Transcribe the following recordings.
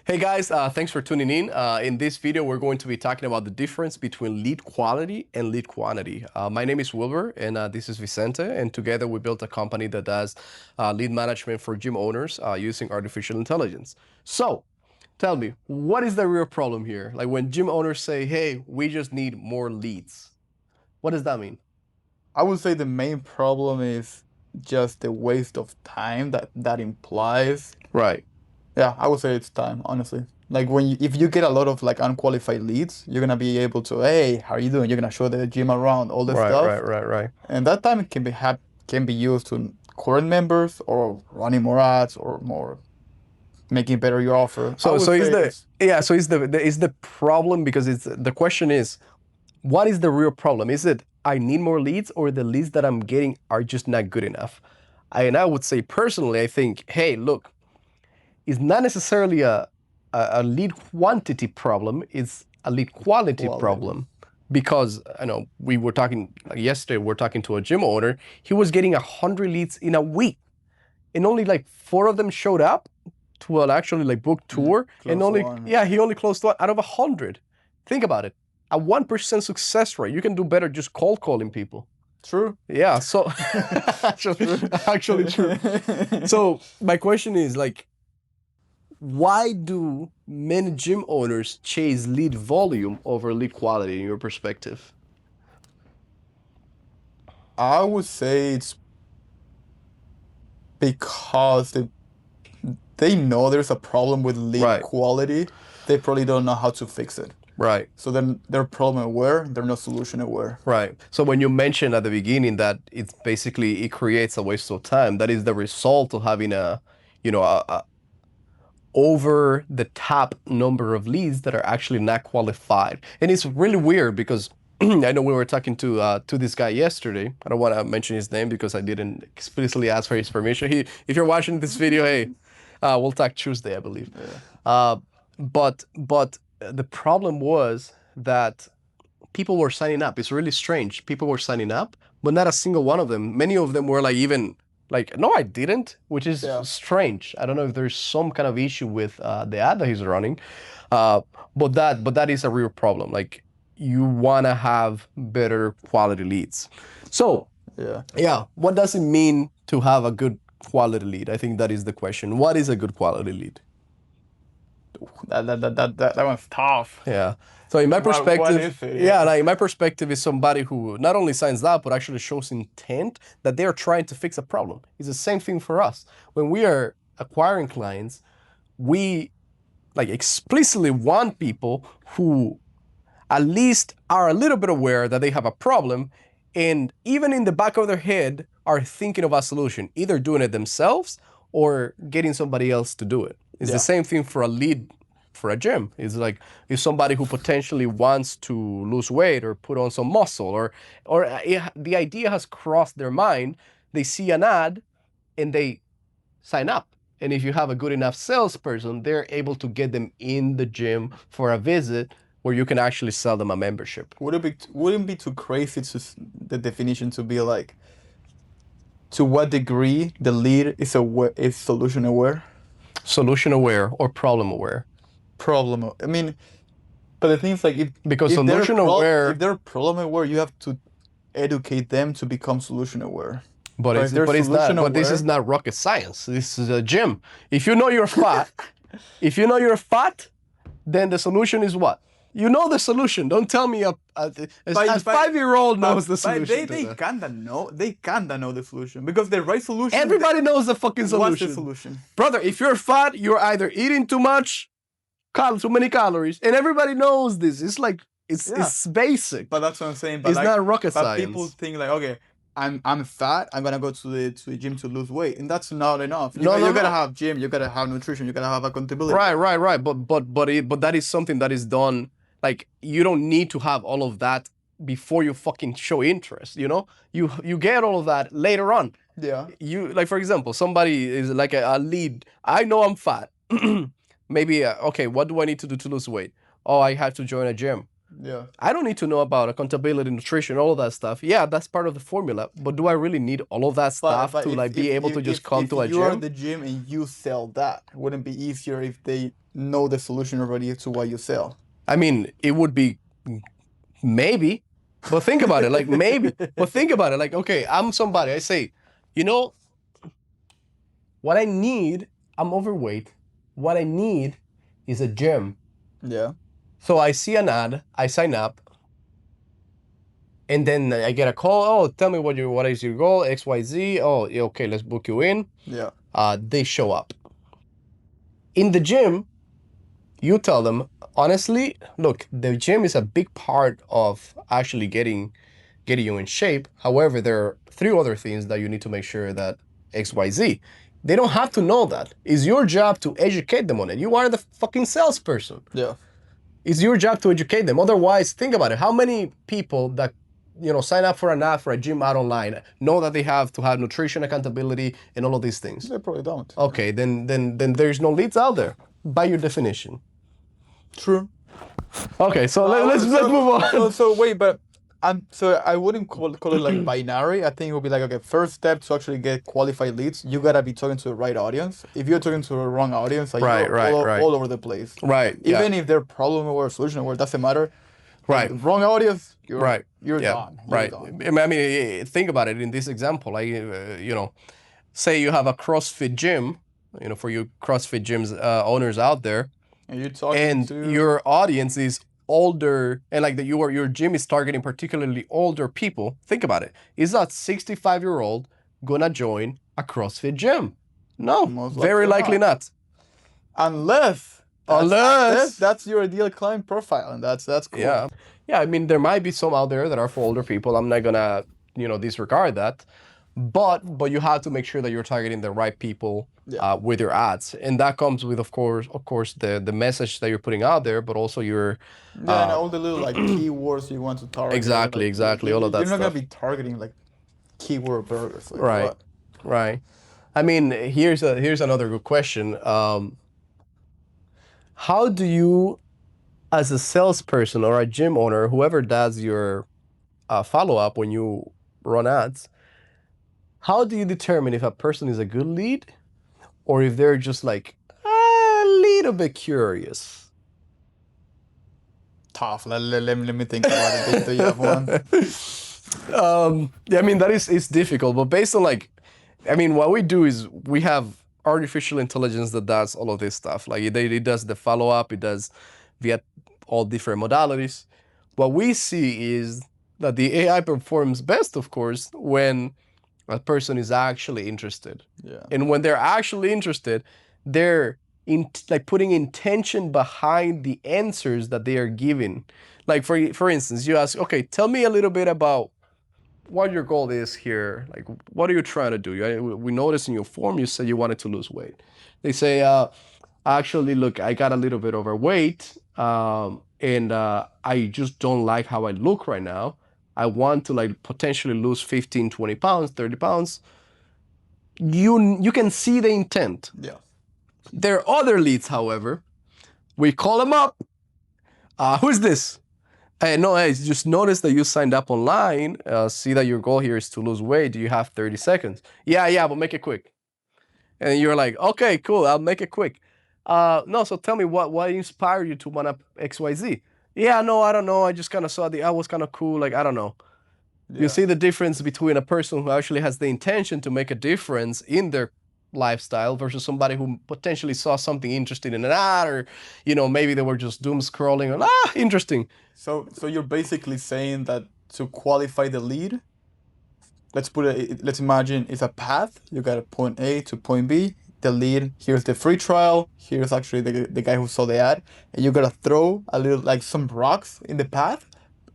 Hey guys, thanks for tuning in. In this video, we're going to be talking about the difference between lead quality and lead quantity. My name is Wilber, and this is Vicente, and together we built a company that does lead management for gym owners using artificial intelligence. So, tell me, what is the real problem here? Like when gym owners say, hey, we just need more leads. What does that mean? I would say the main problem is just the waste of time that implies. Right, Yeah, I would say it's time, honestly. Like if you get a lot of like unqualified leads, you're gonna be able to, hey, how are you doing? You're gonna show the gym around, all this stuff, right. and that time can be used to current members or running more ads or more making better your offer. I So, would so is say the it's yeah, so is the problem because it's the question is, what is the real problem? Is it I need more leads or the leads that I'm getting are just not good enough? And I would say personally, I think, hey, look, it's not necessarily a lead quantity problem, it's a lead quality quality. problem. Because I know we were talking yesterday, we are talking to a gym owner, he was getting 100 leads in a week. And only like 4 of them showed up to an actually like booked tour. And Close only, one. yeah, he only closed 1 out of 100. Think about it. A 1% success rate. You can do better just cold calling people. True. Yeah, so actually true. So my question is like, why do many gym owners chase lead volume over lead quality in your perspective? I would say it's because they know there's a problem with lead Right. quality. They probably don't know how to fix it. Right. So then they're problem aware, they're not solution aware. Right. So when you mentioned at the beginning that it's basically it creates a waste of time, that is the result of having a over the top number of leads that are actually not qualified. And it's really weird because I know we were talking to this guy yesterday. I don't want to mention his name because I didn't explicitly ask for his permission. If you're watching this video, hey, we'll talk Tuesday, I believe. Yeah. But the problem was that people were signing up. It's really strange. People were signing up, but not a single one of them. Many of them were like even like, no, I didn't, which is strange. I don't know if there's some kind of issue with the ad that he's running, but that is a real problem. Like you want to have better quality leads. So yeah, what does it mean to have a good quality lead? I think that is the question. What is a good quality lead? That one's tough. Yeah. So in my perspective, what is it? yeah, like in my perspective is somebody who not only signs up, but actually shows intent that they are trying to fix a problem. It's the same thing for us. When we are acquiring clients, we like explicitly want people who at least are a little bit aware that they have a problem and even in the back of their head are thinking of a solution, either doing it themselves or getting somebody else to do it. It's the same thing for a lead for a gym. It's like if somebody who potentially wants to lose weight or put on some muscle or the idea has crossed their mind, they see an ad and they sign up. And if you have a good enough salesperson, they're able to get them in the gym for a visit where you can actually sell them a membership. Wouldn't be too crazy to the definition to be like, to what degree the lead is solution aware? Solution aware or problem aware? Problem. I mean, but the thing is like because solution aware, if they're problem aware, you have to educate them to become solution aware. But it's not. But this is not rocket science. This is a gym. If you know you're fat, then the solution is what? You know the solution. Don't tell me a 5-year-old knows the solution. They kinda know. They kinda know the solution because the right solution. Everybody knows the fucking solution. What's the solution, brother? If you're fat, you're either eating too much, too many calories, and everybody knows this. It's like it's basic. But that's what I'm saying. But it's like, not rocket science. But people think like, okay, I'm fat. I'm gonna go to the gym to lose weight, and that's not enough. You gotta have gym. You gotta have nutrition. You gotta have accountability. Right. But that is something that is done. Like you don't need to have all of that before you fucking show interest. You know, you get all of that later on. Yeah. You like, for example, somebody is like a lead. I know I'm fat. Maybe okay. What do I need to do to lose weight? Oh, I have to join a gym. Yeah. I don't need to know about accountability, nutrition, all of that stuff. Yeah, that's part of the formula. But do I really need all of that stuff to like be able to just come to a you are gym? the gym and you sell that, wouldn't it be easier if they know the solution already to what you sell? I mean, it would be maybe, but think about it. Like maybe, but think about it. Like, okay, I'm somebody. I say, you know, what I need, I'm overweight. What I need is a gym. Yeah. So I see an ad, I sign up, and then I get a call. Oh, tell me what is your goal? XYZ. Oh, yeah, okay, let's book you in. Yeah. They show up. In the gym, you tell them, honestly, look, the gym is a big part of actually getting you in shape. However, there are 3 other things that you need to make sure that XYZ. They don't have to know that. It's your job to educate them on it. You are the fucking salesperson. Yeah. It's your job to educate them. Otherwise, think about it. How many people that sign up for an app for a gym out online know that they have to have nutrition accountability and all of these things? They probably don't. Okay, then there's no leads out there by your definition. True. Okay, so let's move on. So wait, but so I wouldn't call it like binary. I think it would be like, okay, first step to actually get qualified leads, you gotta be talking to the right audience. If you're talking to the wrong audience, like you're all over the place. Right. Even if their problem or solution or it doesn't matter. Right. Wrong audience, you're right. You're yeah. gone. Right. Gone. I mean, think about it in this example. Like, say you have a CrossFit gym, for you CrossFit gyms owners out there, and you're talking to your audience is older, and like your gym is targeting particularly older people. Think about it. Is that 65-year-old gonna join a CrossFit gym? No, very likely not. Unless that's your ideal client profile, and that's cool. Yeah. I mean, there might be some out there that are for older people. I'm not gonna disregard that, but you have to make sure that you're targeting the right people with your ads, and that comes with of course the message that you're putting out there, but also your and all the little like keywords you want to target. Exactly, all of that. You're not gonna be targeting like keyword burgers. Like, right. I mean, here's another good question. How do you, as a salesperson or a gym owner, whoever does your follow-up when you run ads, how do you determine if a person is a good lead or if they're just like a little bit curious? Tough. Let me think about it. Do you have one? I mean, it's difficult, but based on what we do is we have artificial intelligence that does all of this stuff. Like it does the follow-up, it does via all different modalities. What we see is that the AI performs best, of course, when a person is actually interested. Yeah. And when they're actually interested, they're putting intention behind the answers that they are giving. Like for instance, you ask, okay, tell me a little bit about what your goal is here. Like, what are you trying to do? We noticed in your form you said you wanted to lose weight. They say, actually, look, I got a little bit overweight, and I just don't like how I look right now. I want to potentially lose 15, 20 pounds, 30 pounds. You can see the intent. Yeah. There are other leads, however. We call them up. Who's this? No, I just noticed that you signed up online. See that your goal here is to lose weight. Do you have 30 seconds? Yeah, but make it quick. And you're like, okay, cool, I'll make it quick. No, so tell me what inspired you to want up XYZ? Yeah, no, I don't know. I just kind of saw the ad was kind of cool. Like, I don't know. Yeah. You see the difference between a person who actually has the intention to make a difference in their lifestyle versus somebody who potentially saw something interesting in an ad, or maybe they were just doom scrolling and interesting. So you're basically saying that to qualify the lead, let's imagine it's a path. You got a point A to point B. The lead, here's the free trial, here's actually the guy who saw the ad, and you gotta throw a little some rocks in the path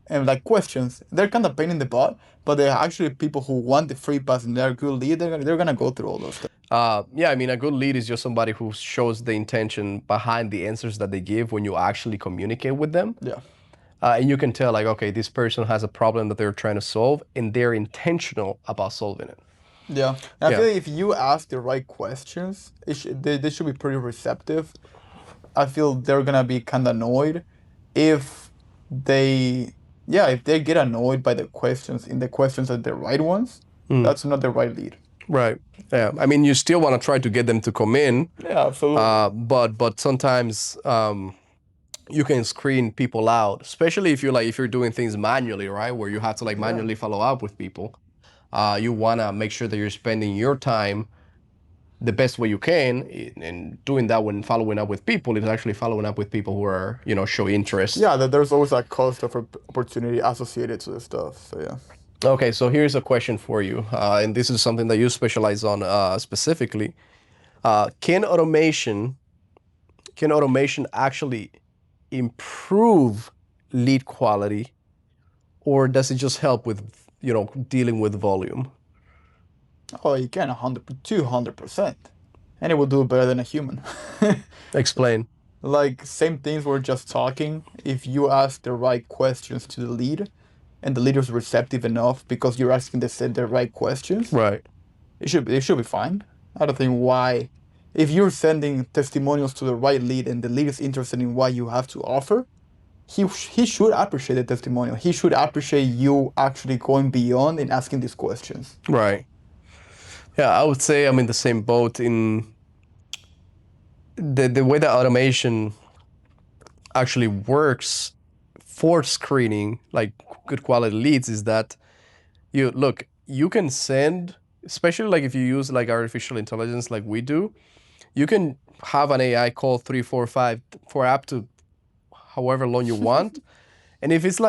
and questions. They're kind of pain in the butt, but they're actually people who want the free pass and they're a good lead. They're gonna go through all those things. I mean, a good lead is just somebody who shows the intention behind the answers that they give when you actually communicate with them. Yeah. And you can tell okay, this person has a problem that they're trying to solve and they're intentional about solving it. Yeah. I feel like if you ask the right questions, they should be pretty receptive. I feel they're gonna be kind of annoyed if if they get annoyed by the questions are the right ones, that's not the right lead. Right. Yeah. I mean, you still want to try to get them to come in. Yeah, absolutely. But sometimes you can screen people out, especially if you're doing things manually, right? Where you have to manually follow up with people. You want to make sure that you're spending your time the best way you can, and doing that when following up with people is actually following up with people who are, show interest. Yeah, that there's always a cost of opportunity associated to the stuff. So yeah. Okay, so here's a question for you, and this is something that you specialize on specifically. Can automation actually improve lead quality, or does it just help with dealing with volume? Oh, you can 200%, and it will do better than a human. Explain. Like same things we're just talking. If you ask the right questions to the lead, and the leader is receptive enough because you're asking the right questions, Right. it should be fine. I don't think why. If you're sending testimonials to the right lead and the lead is interested in what you have to offer, he should appreciate the testimonial. He should appreciate you actually going beyond and asking these questions. Right. Yeah, I would say I'm in the same boat. In the way that automation actually works for screening good quality leads is that you can send, especially if you use artificial intelligence like we do, you can have an AI call 3, 4, 5 for up to however long you want. And if it's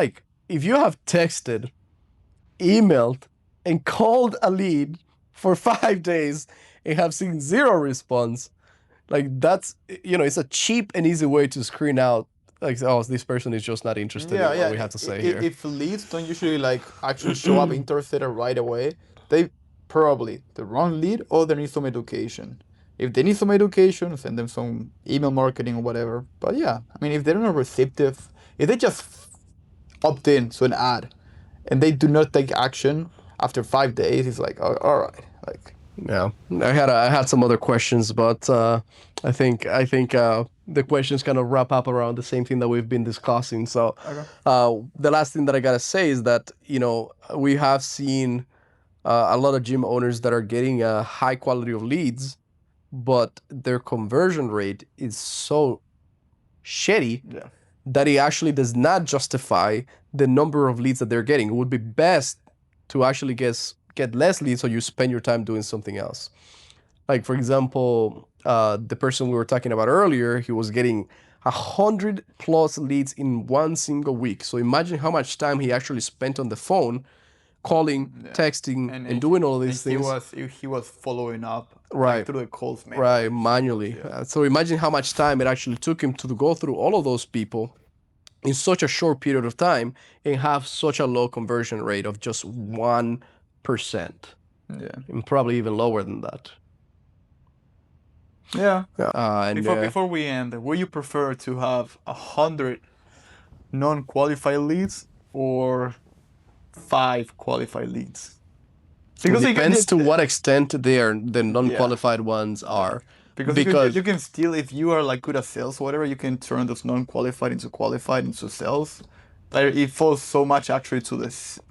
if you have texted, emailed, and called a lead for 5 days and have seen 0 response, that's, it's a cheap and easy way to screen out oh, this person is just not interested in what we have to say here. If leads don't usually actually show up interested right away, they probably the wrong lead or they need some education. If they need some education, send them some email marketing or whatever. But yeah, I mean, if they're not receptive, if they just opt in to an ad and they do not take action after 5 days, it's all right. Yeah, I had some other questions, but I think the questions kind of wrap up around the same thing that we've been discussing. So the last thing that I gotta say is that we have seen a lot of gym owners that are getting a high quality of leads, but their conversion rate is so shitty that it actually does not justify the number of leads that they're getting. It would be best to actually get less leads so you spend your time doing something else. Like, for example, the person we were talking about earlier, he was getting 100+ leads in one single week. So imagine how much time he actually spent on the phone, calling, texting, and doing all these things. He was following up through the calls, man. Right, manually. Yeah. So imagine how much time it actually took him to go through all of those people in such a short period of time and have such a low conversion rate of just 1%. Yeah. And probably even lower than that. Yeah. And before we end, would you prefer to have 100 non-qualified leads or 5 qualified leads? Because it depends to what extent the non-qualified ones are. Because you can still, if you are good at sales or whatever, you can turn those non-qualified into qualified into sales. It falls so much actually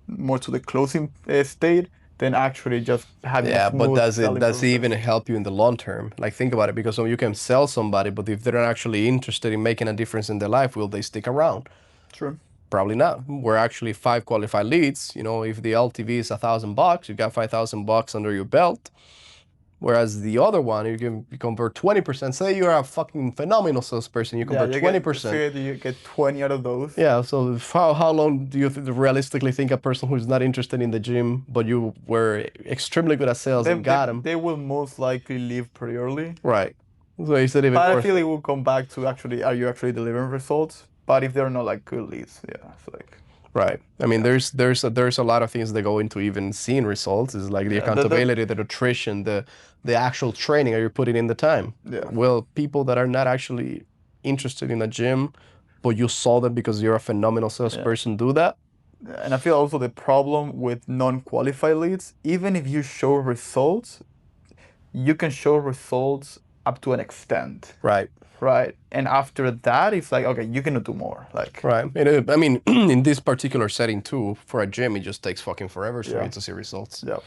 more to the closing state than actually just having. Yeah, but does it even help you in the long term? Think about it, because you can sell somebody, but if they're not actually interested in making a difference in their life, will they stick around? True. Probably not. We're actually 5 qualified leads. If the LTV is $1,000, you got $5,000 under your belt. Whereas the other one, you convert 20%. Say you're a fucking phenomenal salesperson, you convert 20%. You get 20 out of those. Yeah. So how long do you realistically think a person who's not interested in the gym, but you were extremely good at sales and got them? They will most likely leave pretty early. Right. So is it even but I feel it will come back to are you actually delivering results? But if they're not good leads, yeah, it's Right. I mean, there's a lot of things that go into even seeing results. Is the accountability, the nutrition, the actual training. Are you putting in the time? Yeah. Well, people that are not actually interested in a gym, but you saw them because you're a phenomenal salesperson, do that. And I feel also the problem with non-qualified leads, even if you show results, you can show results up to an extent. Right. Right. And after that, it's like, okay, you cannot do more. Like, Right. I mean, in this particular setting too, for a gym, it just takes fucking forever for Yeah. you to see results. yeah.